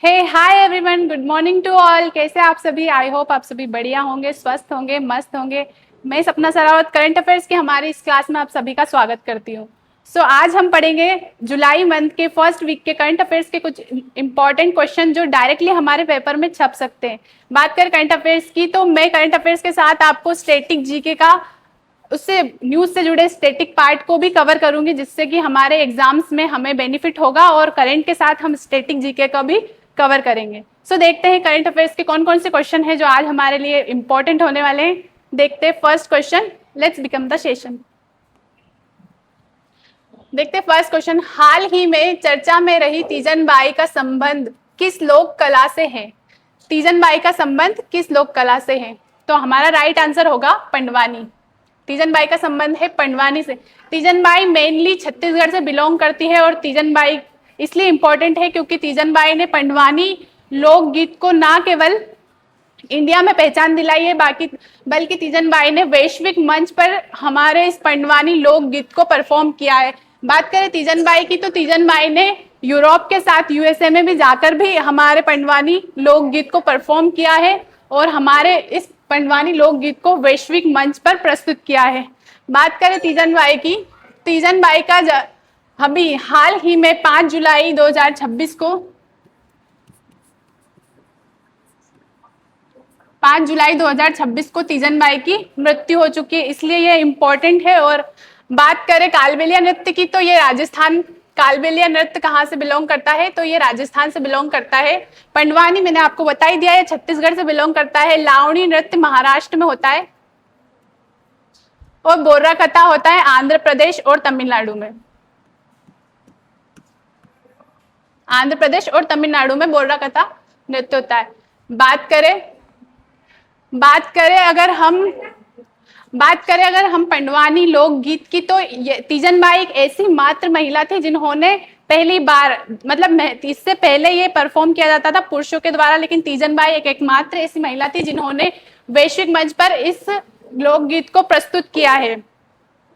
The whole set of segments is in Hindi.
Hey hi everyone, good morning to all. कैसे आप सभी? आई होप आप सभी बढ़िया होंगे, स्वस्थ होंगे, मस्त होंगे। मैं सपना सरावत करंट अफेयर्स की हमारी इस क्लास में आप सभी का स्वागत करती हूँ। आज हम पढ़ेंगे जुलाई मंथ के फर्स्ट वीक के करंट अफेयर्स के कुछ इंपॉर्टेंट क्वेश्चन जो डायरेक्टली हमारे पेपर में छप सकते हैं। बात करें करंट अफेयर्स की, तो मैं करंट अफेयर्स के साथ आपको स्टैटिक जीके का, उससे न्यूज से जुड़े स्टैटिक पार्ट को भी कवर करूंगी, जिससे कि हमारे एग्जाम्स में हमें बेनिफिट होगा और करंट के साथ हम स्टैटिक जीके का भी कवर करेंगे। देखते हैं करंट अफेयर्स के कौन कौन से क्वेश्चन हैं जो आज हमारे लिए इंपॉर्टेंट होने वाले हैं। देखते हैं first question. Let's become the session. देखते हैं फर्स्ट क्वेश्चन। हाल ही में चर्चा में रही तीजन बाई का संबंध किस लोक कला से है? तीजन बाई का संबंध किस लोक कला से है? तो हमारा राइट आंसर होगा पंडवानी। तीजन बाई का संबंध है पंडवानी से। तीजन बाई मेनली छत्तीसगढ़ से बिलोंग करती है और तीजन बाई इसलिए इंपॉर्टेंट है क्योंकि तीजन बाई ने पंडवानी लोकगीत को ना केवल इंडिया में पहचान दिलाई है बल्कि तीजन बाई ने वैश्विक मंच पर हमारे इस पंडवानी लोकगीत को परफॉर्म किया है। बात करें तीजन बाई की, तो तीजन बाई ने यूरोप के साथ यूएसए में भी जाकर भी हमारे पंडवानी लोकगीत को परफॉर्म किया है और हमारे इस पंडवानी लोकगीत को वैश्विक मंच पर प्रस्तुत किया है। बात करें तीजन बाई की, तीजन बाई का अभी हाल ही में 5 जुलाई 2026 को 5 जुलाई 2026 को तीजन बाई की मृत्यु हो चुकी है, इसलिए ये इंपॉर्टेंट है। और बात करें कालबेलिया नृत्य की, तो ये राजस्थान, कालबेलिया नृत्य कहाँ से बिलोंग करता है? तो ये राजस्थान से बिलोंग करता है। पंडवानी मैंने आपको बता ही दिया है, छत्तीसगढ़ से बिलोंग करता है। लावणी नृत्य महाराष्ट्र में होता है और बोर्रा कथा होता है आंध्र प्रदेश और तमिलनाडु में। आंध्र प्रदेश और तमिलनाडु में बोर्रा कथा नृत्य होता है। बात करें अगर हम पंडवानी लोकगीत की, तो तीजन बाई एक ऐसी मात्र महिला थी जिन्होंने पहली बार, मतलब इससे पहले ये परफॉर्म किया जाता था पुरुषों के द्वारा, लेकिन तीजन बाई एक एकमात्र ऐसी महिला थी जिन्होंने वैश्विक मंच पर इस लोकगीत को प्रस्तुत किया है।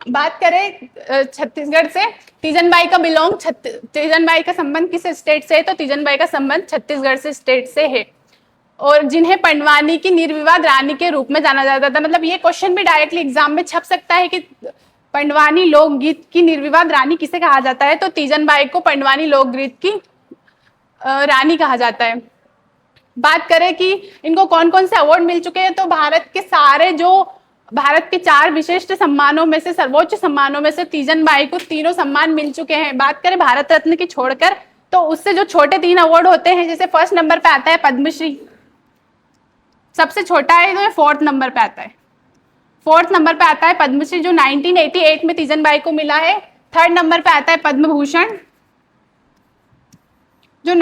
बात करें छत्तीसगढ़ से, तीजन बाई का संबंध किस स्टेट से है? तो तीजन बाई का संबंध छत्तीसगढ़ से स्टेट से है और जिन्हें पंडवानी की निर्विवाद रानी के रूप में जाना जाता था। मतलब ये क्वेश्चन भी डायरेक्टली एग्जाम में छप सकता है कि पंडवानी लोकगीत की निर्विवाद रानी किसे कहा जाता है? तो तीजन बाई को पंडवानी लोकगीत की रानी कहा जाता है। बात करें कि इनको कौन कौन से अवार्ड मिल चुके हैं, तो भारत के 4 विशिष्ट सम्मानों में से, सर्वोच्च सम्मानों में से तीजन बाई को तीनों सम्मान मिल चुके हैं। बात करें भारत रत्न की छोड़कर, तो उससे जो छोटे 3 अवार्ड होते हैं, जैसे फर्स्ट नंबर पे आता है पद्मश्री, सबसे छोटा है तो 4th नंबर पे आता है। 4th नंबर पे आता है पद्मश्री जो 1988 में तीजन बाई को मिला है। 3rd नंबर पे आता है पद्म भूषण जो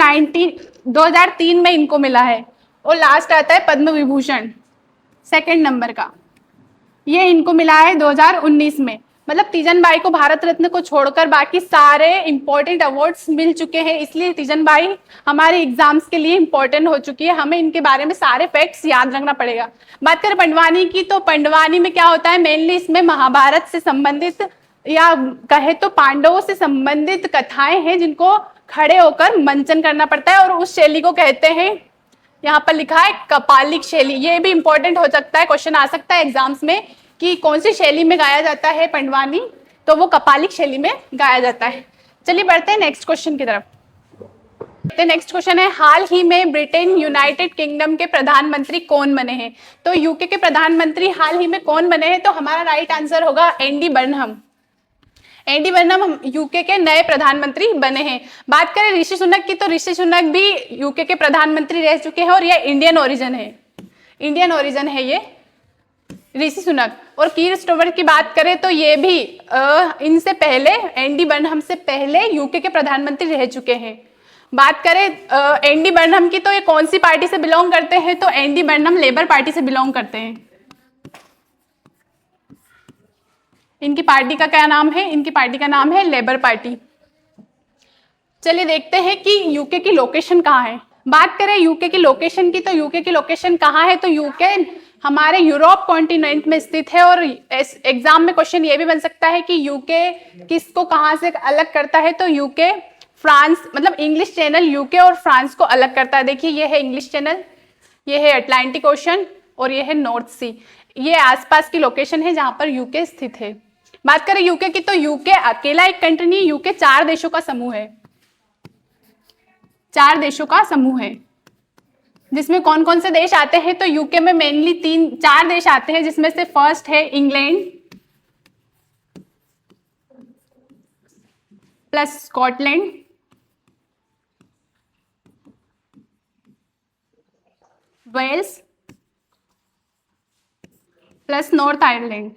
2003 में इनको मिला है और लास्ट आता है पद्म विभूषण 2nd नंबर का, ये इनको मिला है 2019 में। मतलब तीजन बाई को भारत रत्न को छोड़कर बाकी सारे इंपॉर्टेंट अवार्ड्स मिल चुके हैं, इसलिए तीजन बाई हमारे एग्जाम्स के लिए इंपॉर्टेंट हो चुकी है। हमें इनके बारे में सारे फैक्ट्स याद रखना पड़ेगा। बात करें पंडवानी की, तो पंडवानी में क्या होता है? मेनली इसमें महाभारत से संबंधित या कहे तो पांडवों से संबंधित कथाएं हैं जिनको खड़े होकर मंचन करना पड़ता है और उस शैली को कहते हैं, यहाँ पर लिखा है कपालिक शैली। ये भी इंपॉर्टेंट हो सकता है, क्वेश्चन आ सकता है एग्जाम्स में कि कौन सी शैली में गाया जाता है पंडवानी, तो वो कपालिक शैली में गाया जाता है। चलिए बढ़ते हैं नेक्स्ट क्वेश्चन की तरफ। नेक्स्ट क्वेश्चन है, हाल ही में ब्रिटेन यूनाइटेड किंगडम के प्रधानमंत्री कौन बने हैं? तो यूके के प्रधानमंत्री हाल ही में कौन बने हैं? तो हमारा राइट आंसर होगा Andy Burnham. Andy Burnham UK के नए प्रधानमंत्री बने हैं। बात करें ऋषि सुनक की, तो ऋषि सुनक भी यूके के प्रधानमंत्री रह चुके हैं और ये इंडियन ओरिजिन है ये ऋषि सुनक। और कीर स्टोवर की बात करें तो ये भी इनसे पहले, एंडी बर्नहम से पहले यूके के प्रधानमंत्री रह चुके हैं। बात करें एंडी बर्नहम की, तो ये कौन सी पार्टी से बिलोंग करते हैं? तो एंडी बर्नहम लेबर पार्टी से बिलोंग करते हैं। इनकी पार्टी का क्या नाम है? इनकी पार्टी का नाम है लेबर पार्टी। चलिए देखते हैं कि यूके की लोकेशन कहाँ है। बात करें यूके की लोकेशन की, तो यूके की लोकेशन कहाँ है? तो यूके हमारे यूरोप कॉन्टिनेंट में स्थित है और एग्जाम में क्वेश्चन ये भी बन सकता है कि यूके किसको कहाँ से अलग करता है? तो यूके फ्रांस मतलब इंग्लिश चैनल यूके और फ्रांस को अलग करता है। देखिए ये है इंग्लिश चैनल, ये है अटलांटिक ओशन और ये है नॉर्थ सी। ये आसपास की लोकेशन है जहां पर यूके स्थित है। बात करें यूके की तो यूके अकेला एक कंट्री नहीं, यूके 4 देशों का समूह है। 4 देशों का समूह है जिसमें कौन कौन से देश आते हैं, तो यूके में मेनली 4 देश आते हैं, जिसमें से फर्स्ट है England plus Scotland Wales plus North Ireland.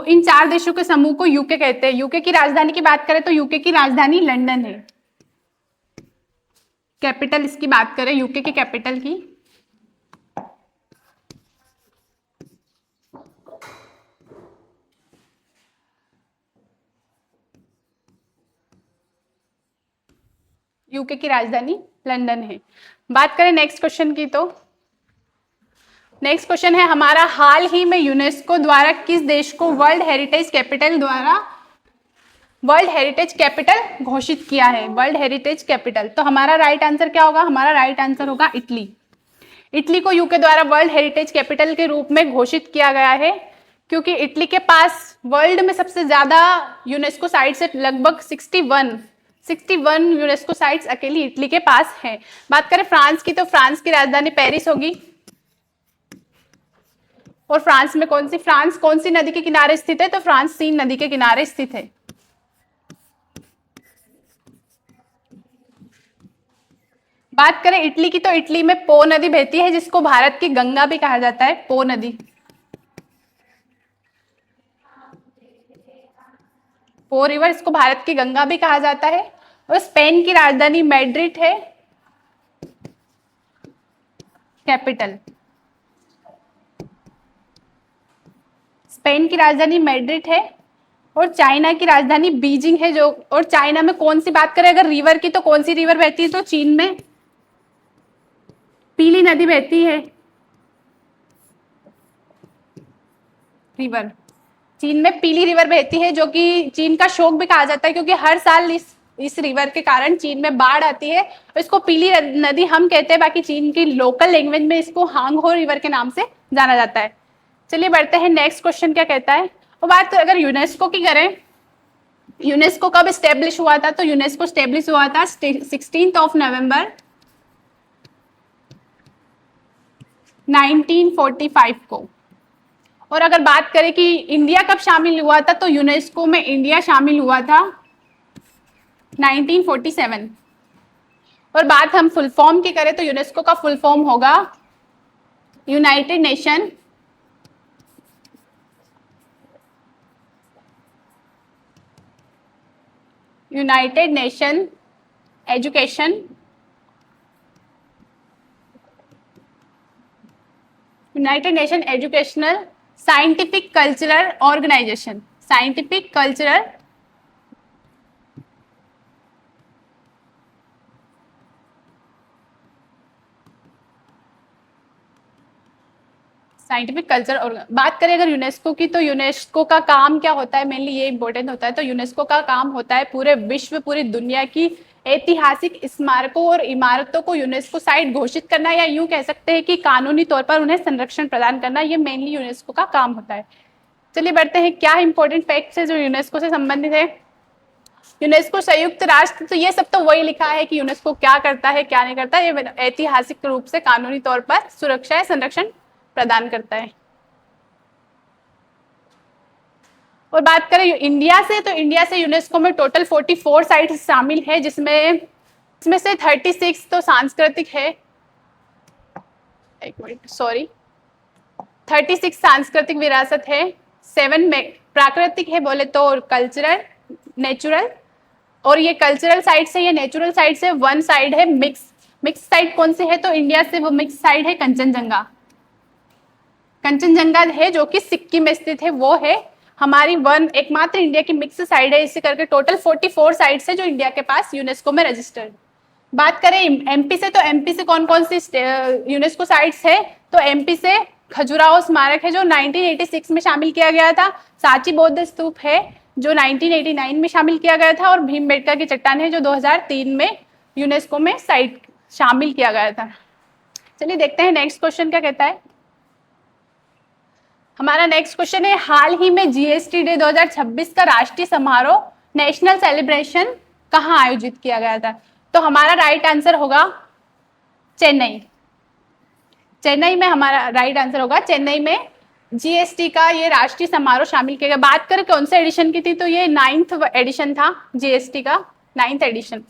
इन 4 देशों के समूह को यूके कहते हैं। यूके की राजधानी की बात करें तो यूके की राजधानी लंदन है। कैपिटल इसकी बात करें यूके की कैपिटल की, यूके की राजधानी लंदन है। बात करें नेक्स्ट क्वेश्चन की तो नेक्स्ट क्वेश्चन है हमारा, हाल ही में यूनेस्को द्वारा किस देश को वर्ल्ड हेरिटेज कैपिटल घोषित किया है? World heritage capital. तो हमारा राइट आंसर क्या होगा? हमारा राइट आंसर होगा इटली। इटली को यूके द्वारा वर्ल्ड हेरिटेज कैपिटल के रूप में घोषित किया गया है क्योंकि इटली के पास वर्ल्ड में सबसे ज्यादा यूनेस्को साइट्स है, लगभग 61 यूनेस्को साइट्स अकेली इटली के पास है। बात करें फ्रांस की तो फ्रांस की राजधानी पेरिस होगी। और फ्रांस में फ्रांस कौन सी नदी के किनारे स्थित है? तो फ्रांस सीन नदी के किनारे स्थित है। बात करें इटली की तो इटली में पो नदी बहती है जिसको भारत की गंगा भी कहा जाता है, पो नदी। पो रिवर, इसको भारत की गंगा भी कहा जाता है। और स्पेन की राजधानी मैड्रिड है कैपिटल। स्पेन की राजधानी मैड्रिड है और चाइना की राजधानी बीजिंग है। और चाइना में कौन सी बात करें अगर रिवर की तो कौन सी रिवर बहती है? तो चीन में पीली नदी बहती है रिवर। चीन में पीली रिवर बहती है जो कि चीन का शोक भी कहा जाता है क्योंकि हर साल इस रिवर के कारण चीन में बाढ़ आती है और इसको पीली नदी हम कहते हैं, बाकी चीन की लोकल लैंग्वेज में इसको हांगहो रिवर के नाम से जाना जाता है। चलिए बढ़ते हैं नेक्स्ट क्वेश्चन क्या कहता है। और बात अगर यूनेस्को की करें, यूनेस्को कब स्टेब्लिश हुआ था? तो यूनेस्को स्टेब्लिश हुआ था 16 नवंबर 1945 को। और अगर बात करें कि इंडिया कब शामिल हुआ था तो यूनेस्को में इंडिया शामिल हुआ था 1947। और बात हम फुल फॉर्म की करें तो यूनेस्को का फुल फॉर्म होगा United Nation Educational Scientific Cultural Organization. Scientific culture. और बात करें अगर यूनेस्को की तो यूनेस्को का काम क्या होता है? मेनली ये इंपॉर्टेंट होता है। तो यूनेस्को का काम होता है पूरे विश्व, पूरी दुनिया की ऐतिहासिक स्मारकों और इमारतों को यूनेस्को साइट घोषित करना, या यूं कह सकते हैं कि कानूनी तौर पर उन्हें संरक्षण प्रदान करना। ये मेनली यूनेस्को का काम होता है। चलिए बढ़ते हैं, क्या इंपॉर्टेंट फैक्ट्स है जो यूनेस्को से संबंधित है। यूनेस्को संयुक्त राष्ट्र, तो ये सब तो वही लिखा है कि यूनेस्को क्या करता है क्या नहीं करता। ये ऐतिहासिक रूप से कानूनी तौर पर सुरक्षा या संरक्षण प्रदान करता है। और बात करें इंडिया से तो इंडिया से यूनेस्को में टोटल 44 साइट्स शामिल है इसमें से 36 तो सांस्कृतिक है, 36 सांस्कृतिक विरासत है, 7 में प्राकृतिक है बोले तो, और कल्चरल, नेचुरल। और ये कल्चरल साइट से, ये नेचुरल साइट से 1 साइड है मिक्स साइट। कौन सी है? तो इंडिया से वो मिक्स साइड है कंचनजंगा है जो कि सिक्किम में स्थित है। वो है हमारी एकमात्र इंडिया की मिक्स साइड है। इसे करके टोटल 44 साइट्स है जो इंडिया के पास यूनेस्को में रजिस्टर्ड। बात करें एमपी से तो एमपी से कौन कौन सी यूनेस्को साइट्स है? तो एमपी से खजुराहो स्मारक है जो 1986 में शामिल किया गया था। सांची बौद्ध स्तूप है जो 1989 में शामिल किया गया था। और भीमबेटका की चट्टान है जो 2003 में यूनेस्को में साइट शामिल किया गया था। चलिए देखते हैं नेक्स्ट क्वेश्चन क्या कहता है। हमारा नेक्स्ट क्वेश्चन है, हाल ही में जीएसटी डे 2026 का राष्ट्रीय समारोह नेशनल सेलिब्रेशन कहाँ आयोजित किया गया था? तो हमारा राइट आंसर होगा चेन्नई। चेन्नई में हमारा राइट आंसर होगा, चेन्नई में जीएसटी का ये राष्ट्रीय समारोह शामिल किया गया। बात करें कौन से एडिशन की थी, तो ये 9th एडिशन था जीएसटी का, 9th एडिशन।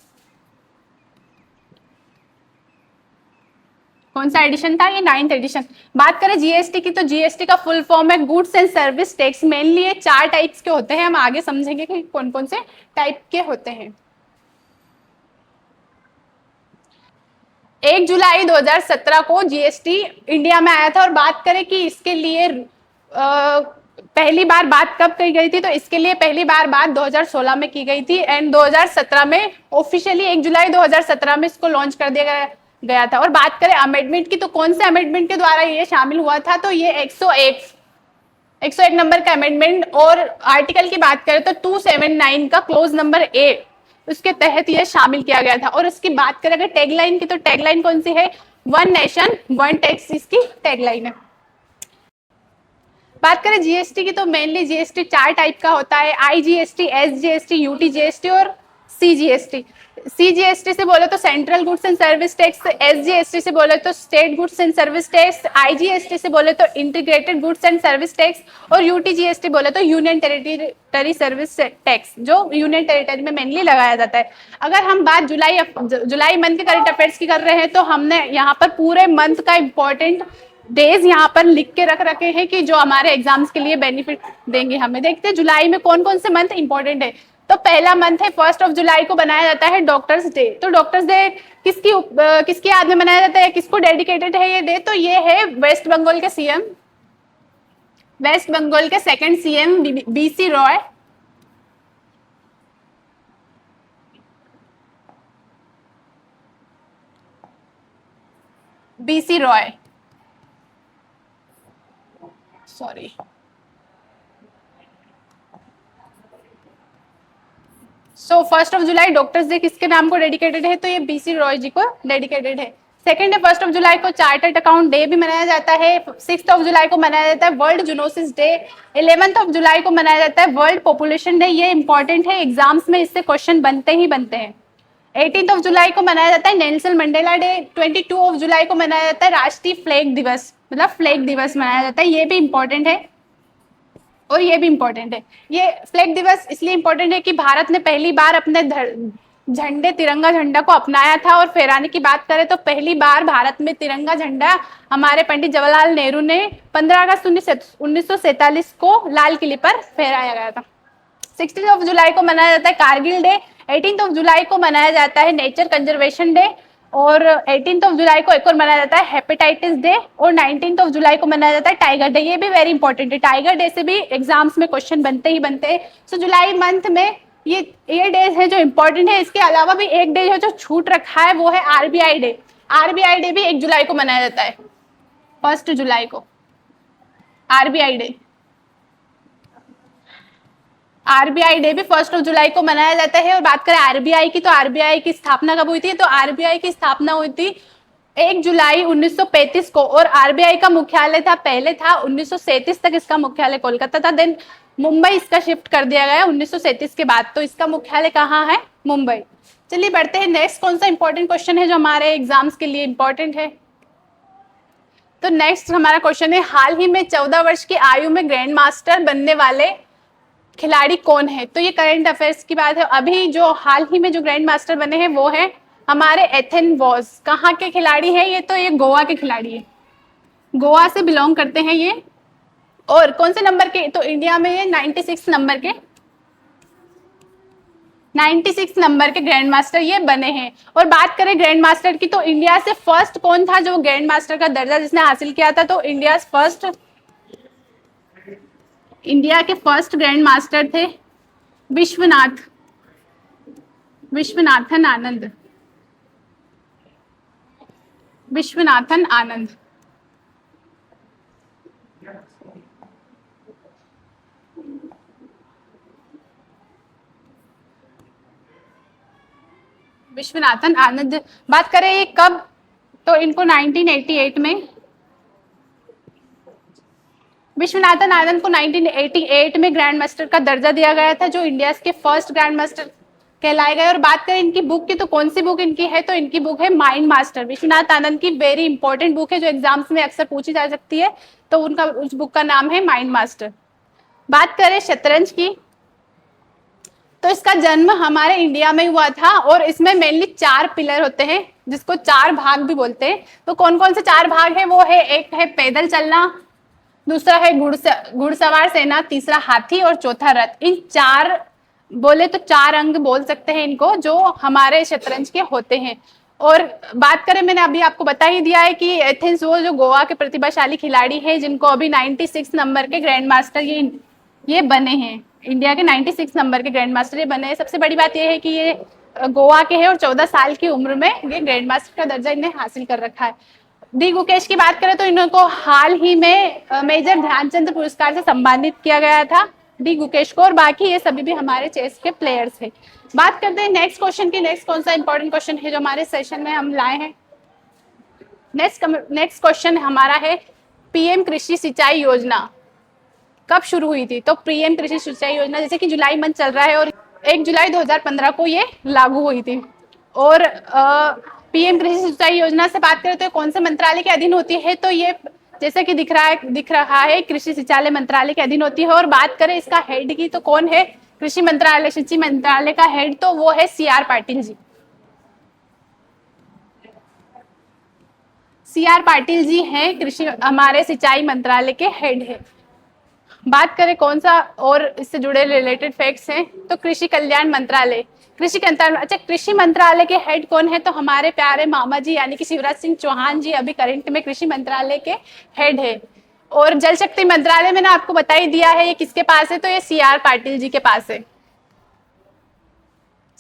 कौन सा एडिशन था? ये 9th एडिशन। बात करें जीएसटी की, तो जीएसटी का फुल फॉर्म है goods and service tax. Mainly ये 4 टाइप्स के होते हैं, हम आगे समझेंगे कि कौन कौन से टाइप के होते हैं। 1 जुलाई 2017 को जीएसटी इंडिया में आया था। और बात करें कि इसके लिए पहली बार बात कब की गई थी, तो इसके लिए पहली बार बात 2016 में की गई थी एंड 2017 में ऑफिशियली 1 जुलाई 2017 में इसको लॉन्च कर दिया गया था। और बात करें अमेंडमेंट की, तो कौन से अमेंडमेंट के द्वारा ये शामिल हुआ था, तो ये 101 नंबर का अमेंडमेंट। और आर्टिकल की बात करें तो 279 का क्लोज नंबर ए, उसके तहत ये शामिल किया गया था। और इसकी बात करें अगर टैगलाइन की, तो टैगलाइन कौन सी है? 1 नेशन 1 टैक्स इसकी टैगलाइन है। बात करें जीएसटी की, तो मेनली जीएसटी 4 टाइप का होता है, आईजीएसटी, एसजीएसटी, यूटीजीएसटी और सीजीएसटी। सीजीएसटी से बोले तो central goods and service tax, SGST से बोले तो state goods and service tax, IGST से बोले तो integrated goods and service tax, और यूटीजीएसटी बोले तो यूनियन टेरिटरी सर्विस टैक्स, जो यूनियन टेरिटरी में मेनली लगाया जाता है। अगर हम बात जुलाई मंथ के करंट अफेयर्स की कर रहे हैं, तो हमने यहाँ पर पूरे मंथ का इंपॉर्टेंट डेज यहाँ पर लिख के रख रखे हैं कि जो हमारे एग्जाम्स के लिए बेनिफिट देंगे हमें। देखते हैं जुलाई में कौन कौन से मंथ इंपॉर्टेंट है। तो पहला मंथ है 1 जुलाई को बनाया जाता है डॉक्टर्स डे। तो डॉक्टर्स डे किसकी याद में मनाया जाता है, किसको डेडिकेटेड है ये डे? तो ये है वेस्ट बंगाल के सीएम, वेस्ट बंगाल के second CM BC Roy. BC Roy, sorry, so 1 जुलाई डॉक्टर्स डे किसके नाम को डेडिकेटेड है? तो ये बीसी रॉय जी को डेडिकेटेड है। सेकेंड है 1 जुलाई को चार्टर्ड अकाउंट डे भी मनाया जाता है। 6 जुलाई को मनाया जाता है वर्ल्ड जूनोसिस डे। 11 जुलाई को मनाया जाता है वर्ल्ड पॉपुलेशन डे। ये इंपॉर्टेंट है, एग्जाम्स में इससे क्वेश्चन बनते ही बनते हैं। 18 जुलाई को मनाया जाता है नेल्सन मंडेला डे। 22 जुलाई को मनाया जाता है राष्ट्रीय फ्लैग दिवस, मतलब फ्लैग दिवस मनाया जाता है। ये भी इंपॉर्टेंट है और ये भी इंपॉर्टेंट है। ये फ्लैग दिवस इसलिए इंपॉर्टेंट है कि भारत ने पहली बार अपने झंडे, तिरंगा झंडा को अपनाया था। और फहराने की बात करें तो पहली बार भारत में तिरंगा झंडा हमारे पंडित जवाहरलाल नेहरू ने 15 अगस्त 1947 को लाल किले पर फहराया गया था। 16 जुलाई को मनाया जाता है कारगिल डे। 18 जुलाई को मनाया जाता है नेचर कंजर्वेशन डे। और 18 जुलाई को एक और मनाया जाता है हेपेटाइटिस डे। और 19 जुलाई को मनाया जाता है टाइगर डे। ये भी वेरी इंपॉर्टेंट है, टाइगर डे से भी एग्जाम्स में क्वेश्चन बनते ही बनते हैं। सो जुलाई मंथ में ये डेज है जो इंपॉर्टेंट है। इसके अलावा भी एक डे जो छूट रखा है वो है आरबीआई डे। आरबीआई डे भी 1 जुलाई को मनाया जाता है, 1 जुलाई को आरबीआई डे। आरबीआई डे भी 1 जुलाई को मनाया जाता है। और बात करें आरबीआई की, तो आरबीआई की स्थापना कब हुई थी? तो आरबीआई की स्थापना हुई थी 1 जुलाई 1935 को। और आरबीआई का मुख्यालय था, पहले था 1937 तक इसका मुख्यालय कोलकाता था, देन मुंबई इसका शिफ्ट कर दिया गया 1937 के बाद। तो इसका मुख्यालय कहाँ है? मुंबई। चलिए बढ़ते हैं नेक्स्ट। कौन सा इंपॉर्टेंट क्वेश्चन है जो हमारे एग्जाम्स के लिए इंपॉर्टेंट है? तो नेक्स्ट हमारा क्वेश्चन है, हाल ही में 14 वर्ष की आयु में ग्रैंड मास्टर बनने वाले खिलाड़ी कौन है? तो ये करंट अफेयर्स की बात है। अभी जो हाल ही में जो ग्रैंड मास्टर बने हैं वो है हमारे एथेन वॉस। कहाँ के खिलाड़ी है ये? तो ये गोवा के खिलाड़ी है, गोवा से बिलोंग करते हैं ये। और कौन से नंबर के? तो इंडिया में ये 96 नंबर के, 96 नंबर के ग्रैंड मास्टर ये बने हैं। और बात करें ग्रैंड मास्टर की, तो इंडिया से फर्स्ट कौन था जो ग्रैंड मास्टर का दर्जा जिसने हासिल किया था? तो इंडिया के फर्स्ट ग्रैंड मास्टर थे विश्वनाथन आनंद। विश्वनाथन आनंद। बात करें ये कब, तो इनको 1988 में, विश्वनाथन आनंद को 1988 में ग्रैंड मास्टर का दर्जा दिया गया था, जो इंडिया के फर्स्ट ग्रैंड मास्टर कहलाए गए। और बात करें इनकी बुक की, तो कौन सी बुक इनकी है, तो इनकी बुक है माइंड मास्टर। विश्वनाथ आनंद की वेरी इंपॉर्टेंट बुक है, जो एग्जाम्स में अक्सर पूछी जा सकती है, तो उनका उस बुक का नाम है माइंड मास्टर। बात करें शतरंज की, तो इसका जन्म हमारे इंडिया में हुआ था, और इसमें मेनली 4 पिलर होते हैं, जिसको 4 भाग भी बोलते हैं। तो कौन कौन से 4 भाग है, वो है, एक है पैदल चलना, दूसरा है घुड़सवार सेना, तीसरा हाथी, और चौथा रथ। इन 4 बोले तो 4 अंग बोल सकते हैं इनको, जो हमारे शतरंज के होते हैं। और बात करें, मैंने अभी आपको बता ही दिया है कि एथेंस वो जो गोवा के प्रतिभाशाली खिलाड़ी हैं, जिनको अभी 96 नंबर के ग्रैंड मास्टर ये बने हैं, इंडिया के 96 नंबर के ग्रैंड मास्टर ये बने हैं। सबसे बड़ी बात यह है कि ये गोवा के हैं, और 14 साल की उम्र में ये ग्रैंड मास्टर का दर्जा इन्हें हासिल कर रखा है। डी गुकेश की बात करें, तो इनको हाल ही में मेजर ध्यानचंद पुरस्कार से सम्मानित किया गया था, डी गुकेश को, और बाकी ये सभी भी हमारे चेस के प्लेयर्स हैं। बात करते हैं नेक्स्ट क्वेश्चन की। नेक्स्ट कौन सा इंपॉर्टेंट क्वेश्चन है जो हमारे सेशन में हम लाए हैं। नेक्स्ट क्वेश्चन हमारा है, पीएम कृषि सिंचाई योजना कब शुरू हुई थी। तो पीएम कृषि सिंचाई योजना, जैसे कि जुलाई मंथ चल रहा है, और 1 जुलाई 2015 को ये लागू हुई थी। और पीएम कृषि सिंचाई योजना से बात करें तो कौन से मंत्रालय के अधीन होती है, तो ये जैसे कि दिख रहा है कृषि सिंचाई मंत्रालय के अधीन होती है। और बात करें इसका हेड की, तो कौन है कृषि मंत्रालय, सिंचाई मंत्रालय का हेड, तो वो है CR पाटिल जी। CR पाटिल जी हैं कृषि हमारे सिंचाई मंत्रालय के हेड है। बात करें कौन सा और इससे जुड़े रिलेटेड फैक्ट्स हैं, तो कृषि कल्याण मंत्रालय, अच्छा कृषि मंत्रालय के हेड कौन है, तो हमारे प्यारे मामा जी यानी कि शिवराज सिंह चौहान जी अभी करंट में कृषि मंत्रालय के हेड है। और जल शक्ति मंत्रालय मैंने आपको बता ही दिया है, ये किसके पास है, तो ये CR पाटिल जी के पास है,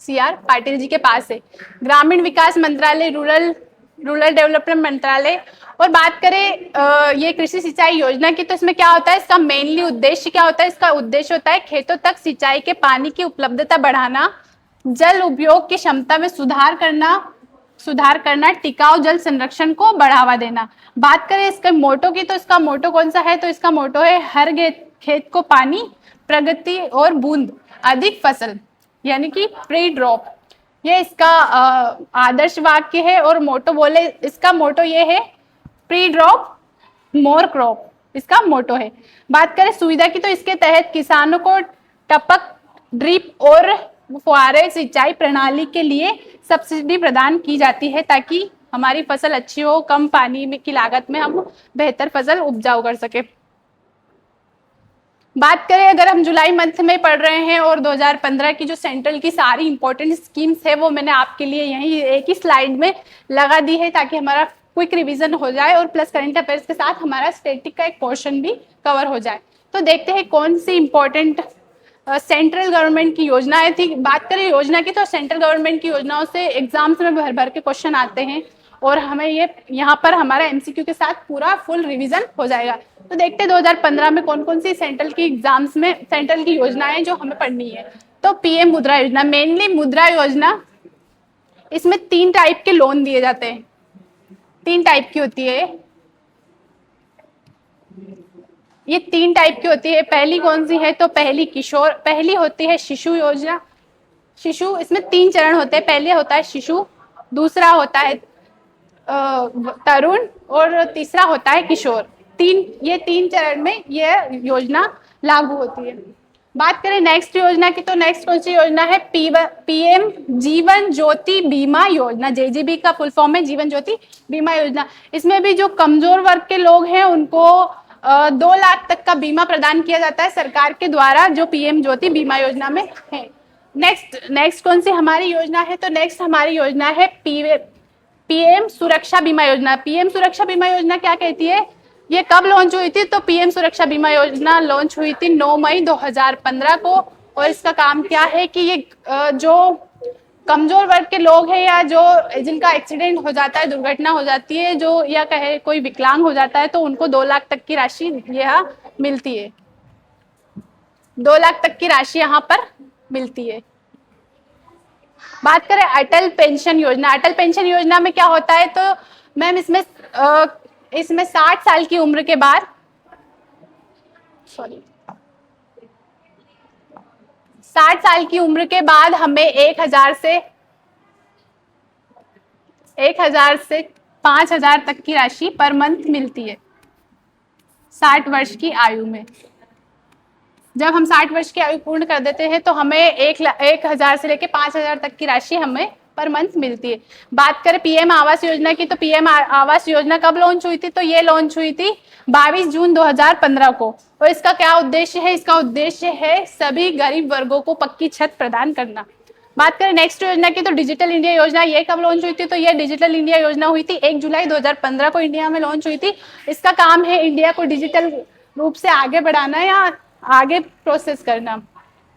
CR पाटिल जी के पास है। ग्रामीण विकास मंत्रालय, रूरल डेवलपमेंट मंत्रालय। और बात करें ये कृषि सिंचाई योजना की, तो इसमें क्या होता है, इसका मेनली उद्देश्य क्या होता है, इसका उद्देश्य होता है खेतों तक सिंचाई के पानी की उपलब्धता बढ़ाना, जल उपयोग की क्षमता में सुधार करना, टिकाऊ जल संरक्षण को बढ़ावा देना। बात करें इसके मोटो की, तो इसका मोटो कौन सा है, तो इसका मोटो है हर खेत को पानी, प्रगति और बूंद अधिक फसल, यानी कि प्री ड्रॉप, ये इसका आदर्श वाक्य है। और मोटो बोले, इसका मोटो ये है प्री ड्रॉप मोर क्रॉप, इसका मोटो है। बात करें सुविधा की, तो इसके तहत किसानों को टपक, ड्रिप और फुहारे सिंचाई प्रणाली के लिए सब्सिडी प्रदान की जाती है, ताकि हमारी फसल अच्छी हो, कम पानी में की लागत में हम बेहतर फसल उपजाऊ कर सके। बात करें अगर हम जुलाई मंथ में पढ़ रहे हैं, और 2015 की जो सेंट्रल की सारी इंपॉर्टेंट स्कीम्स है वो मैंने आपके लिए यही एक ही स्लाइड में लगा दी है, ताकि हमारा क्विक रिवीजन हो जाए, और प्लस करंट अफेयर्स के साथ हमारा स्टैटिक का एक पोर्शन भी कवर हो जाए। तो देखते हैं कौन सी इंपॉर्टेंट सेंट्रल गवर्नमेंट की योजनाएं थी। बात करें योजना की, तो सेंट्रल गवर्नमेंट की योजनाओं से एग्जाम्स में भर भर के क्वेश्चन आते हैं, और हमें ये यहाँ पर हमारा MCQ के साथ पूरा फुल रिवीजन हो जाएगा। तो देखते हैं 2015 में कौन कौन सी सेंट्रल की एग्जाम्स में सेंट्रल की योजनाएं जो हमें पढ़नी है। तो PM मुद्रा योजना, मेनली मुद्रा योजना, इसमें 3 टाइप के लोन दिए जाते हैं, 3 टाइप की होती है ये 3 टाइप की होती है। पहली कौन सी है, तो पहली होती है शिशु योजना। शिशु, इसमें 3 चरण होते हैं, पहले होता है शिशु, दूसरा होता है तरुण, और तीसरा होता है किशोर। ये 3 चरण में यह योजना लागू होती है। बात करें नेक्स्ट योजना की, तो नेक्स्ट कौन सी योजना है, PM जीवन ज्योति बीमा योजना, JJB का फुल फॉर्म है जीवन ज्योति बीमा योजना। इसमें भी जो कमजोर वर्ग के लोग हैं उनको 2 लाख तक का बीमा प्रदान किया जाता है सरकार के द्वारा, जो PM ज्योति बीमा योजना में है। नेक्स्ट कौन सी हमारी योजना है, तो नेक्स्ट हमारी योजना है PM सुरक्षा बीमा योजना। PM सुरक्षा बीमा योजना क्या कहती है, ये कब लॉन्च हुई थी, तो PM सुरक्षा बीमा योजना लॉन्च हुई थी 9 मई 2015 को। और इसका काम क्या है कि ये जो कमजोर वर्ग के लोग हैं, या जो जिनका एक्सीडेंट हो जाता है, दुर्घटना हो जाती है, जो या कहे कोई विकलांग हो जाता है, तो उनको 2 लाख तक की राशि यह मिलती है, 2 लाख तक की राशि यहाँ पर मिलती है। बात करें अटल पेंशन योजना, अटल पेंशन योजना में क्या होता है, तो मैम इसमें 60 साल की उम्र के बाद, सॉरी 60 साल की उम्र के बाद हमें 1,000 से 5,000 तक की राशि पर मंथ मिलती है 60 वर्ष की आयु में। जब हम 60 वर्ष की आयु पूर्ण कर देते हैं तो हमें 1,000 से लेकर 5,000 तक की राशि हमें पर मंथ मिलती है। बात करें पीएम आवास योजना की, तो पीएम आवास योजना कब लॉन्च हुई थी, तो ये लॉन्च हुई थी 22 जून 2015 को। और इसका क्या उद्देश्य है, इसका उद्देश्य है सभी गरीब वर्गों को पक्की छत प्रदान करना। बात करें नेक्स्ट योजना की, तो डिजिटल इंडिया योजना, ये कब लॉन्च हुई थी, तो ये डिजिटल इंडिया योजना हुई थी 1 जुलाई 2015 को इंडिया में लॉन्च हुई थी। इसका काम है इंडिया को डिजिटल रूप से आगे बढ़ाना या आगे प्रोसेस करना।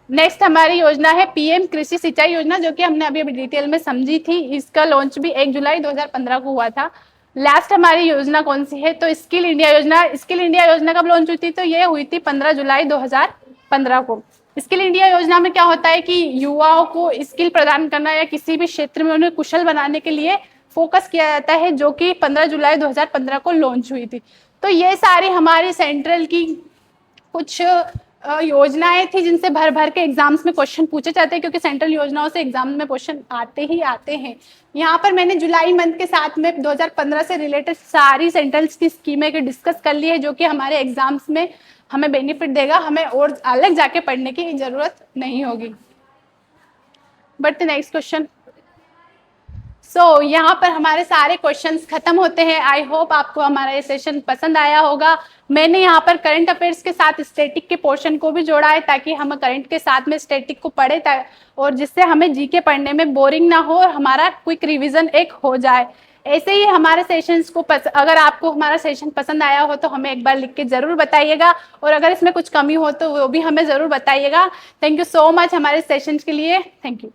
नेक्स्ट हमारी योजना है पीएम कृषि सिंचाई योजना, जो कि हमने अभी डिटेल में समझी थी। इसका लॉन्च भी 1 जुलाई 2015 को हुआ था। लास्ट हमारी योजना कौन सी है, तो स्किल इंडिया योजना। स्किल इंडिया योजना कब लॉन्च हुई थी, तो ये हुई थी 15 जुलाई 2015 को। स्किल इंडिया योजना में क्या होता है कि युवाओं को स्किल प्रदान करना या किसी भी क्षेत्र में उन्हें कुशल बनाने के लिए फोकस किया जाता है, जो कि 15 जुलाई 2015 को लॉन्च हुई थी। तो ये सारी हमारी सेंट्रल की कुछ योजनाएं थी जिनसे भर भर के एग्जाम्स में क्वेश्चन पूछे जाते हैं, क्योंकि सेंट्रल योजनाओं से एग्जाम में क्वेश्चन आते ही आते हैं। यहाँ पर मैंने जुलाई मंथ के साथ में 2015 से रिलेटेड सारी सेंट्रल की स्कीमें के डिस्कस कर ली है, जो कि हमारे एग्जाम्स में हमें बेनिफिट देगा, हमें और अलग जाके पढ़ने की जरूरत नहीं होगी। But next question. सो यहाँ पर हमारे सारे क्वेश्चंस खत्म होते हैं। आई होप आपको हमारा ये सेशन पसंद आया होगा। मैंने यहाँ पर करंट अफेयर्स के साथ स्टैटिक के पोर्शन को भी जोड़ा है, ताकि हम करंट के साथ में स्टैटिक को पढ़े और जिससे हमें जीके पढ़ने में बोरिंग ना हो और हमारा क्विक रिविजन एक हो जाए। ऐसे ही हमारे सेशंस को अगर आपको हमारा सेशन पसंद आया हो तो हमें एक बार लिख के जरूर बताइएगा, और अगर इसमें कुछ कमी हो तो वो भी हमें जरूर बताइएगा। थैंक यू सो मच हमारे सेशन के लिए। Thank you.